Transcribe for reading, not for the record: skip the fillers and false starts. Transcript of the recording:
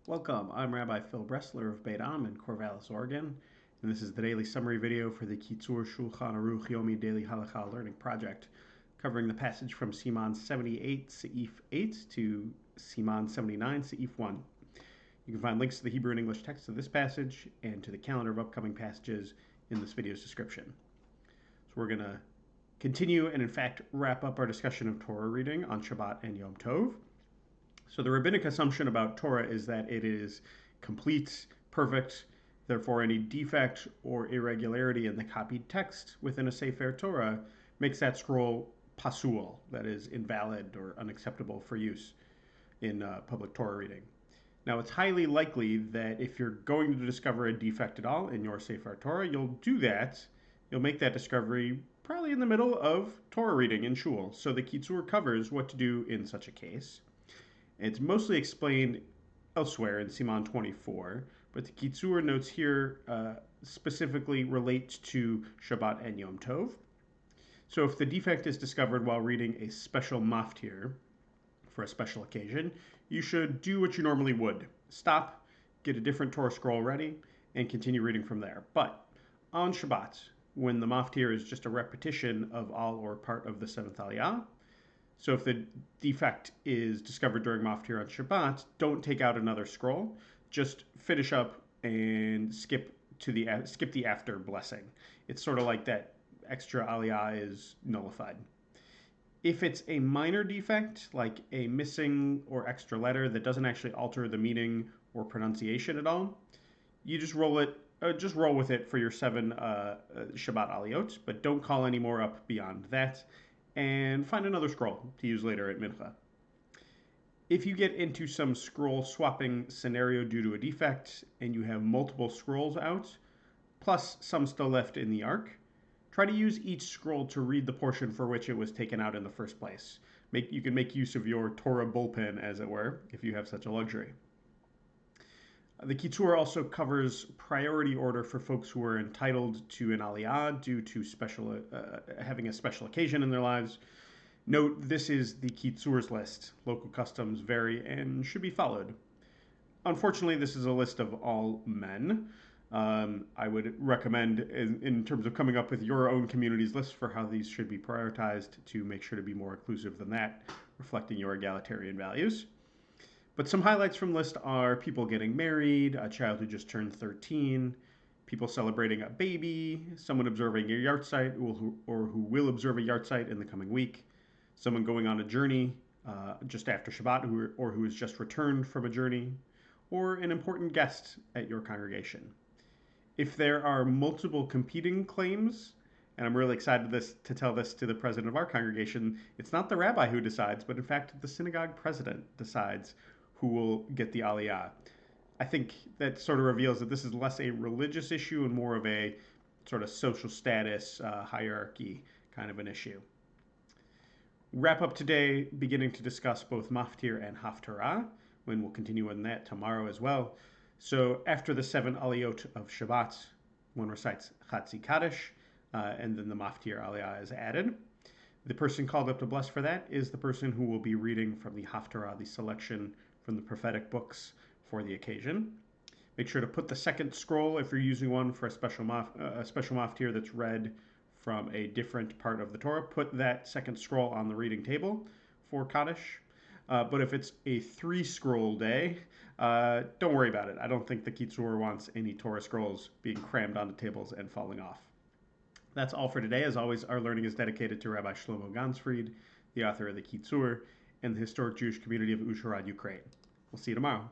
Welcome, I'm Rabbi Phil Bressler of Beit Am in Corvallis, Oregon, and this is the daily summary video for the Kitzur Shulchan Aruch Yomi Daily Halakha Learning Project, covering the passage from Siman 78, Seif 8 to Siman 79, Seif 1. You can find links to the Hebrew and English text of this passage and to the calendar of upcoming passages in this video's description. So we're going to continue and in fact wrap up our discussion of Torah reading on Shabbat and Yom Tov. So the rabbinic assumption about Torah is that it is complete, perfect, therefore any defect or irregularity in the copied text within a Sefer Torah makes that scroll pasul, that is invalid or unacceptable for use in public Torah reading. Now it's highly likely that if you're going to discover a defect at all in your Sefer Torah, you'll make that discovery probably in the middle of Torah reading in shul. So the Kitzur covers what to do in such a case. It's mostly explained elsewhere in Siman 24, but the Kitzur notes here specifically relate to Shabbat and Yom Tov. So if the defect is discovered while reading a special moft here for a special occasion, you should do what you normally would. Stop, get a different Torah scroll ready, and continue reading from there. But on Shabbat, when the moft here is just a repetition of all or part of the seventh aliyah, so if the defect is discovered during maftir on Shabbat, don't take out another scroll. Just finish up and skip the after blessing. It's sort of like that extra aliyah is nullified. If it's a minor defect, like a missing or extra letter that doesn't actually alter the meaning or pronunciation at all, you just roll with it for your 7 Shabbat aliyot, but don't call any more up beyond that. And find another scroll to use later at Mincha. If you get into some scroll swapping scenario due to a defect and you have multiple scrolls out, plus some still left in the ark, try to use each scroll to read the portion for which it was taken out in the first place. You can make use of your Torah bullpen, as it were, if you have such a luxury. The Kitzur also covers priority order for folks who are entitled to an aliyah due to having a special occasion in their lives. Note, this is the Kitzur's list. Local customs vary and should be followed. Unfortunately, this is a list of all men. I would recommend, in terms of coming up with your own community's list for how these should be prioritized, to make sure to be more inclusive than that, reflecting your egalitarian values. But some highlights from the list are people getting married, a child who just turned 13, people celebrating a baby, someone observing a yahrzeit or who will observe a yahrzeit in the coming week, someone going on a journey just after Shabbat who has just returned from a journey, or an important guest at your congregation. If there are multiple competing claims, and I'm really excited to tell this to the president of our congregation, it's not the rabbi who decides, but in fact the synagogue president decides who will get the aliyah. I think that sort of reveals that this is less a religious issue and more of a sort of social status hierarchy kind of an issue. Wrap up today beginning to discuss both maftir and haftarah, when we'll continue on that tomorrow as well. So after the 7 aliyot of Shabbat, one recites Chatzi Kaddish, and then the maftir aliyah is added. The person called up to bless for that is the person who will be reading from the haftarah, the selection from the prophetic books for the occasion. Make sure to put the second scroll, if you're using one for a special maftir that's read from a different part of the Torah, put that second scroll on the reading table for Kaddish. But if it's a 3-scroll day, don't worry about it. I don't think the Kitzur wants any Torah scrolls being crammed onto tables and falling off. That's all for today. As always, our learning is dedicated to Rabbi Shlomo Gansfried, the author of the Kitzur, and the historic Jewish community of Uzhhorod, Ukraine. We'll see you tomorrow.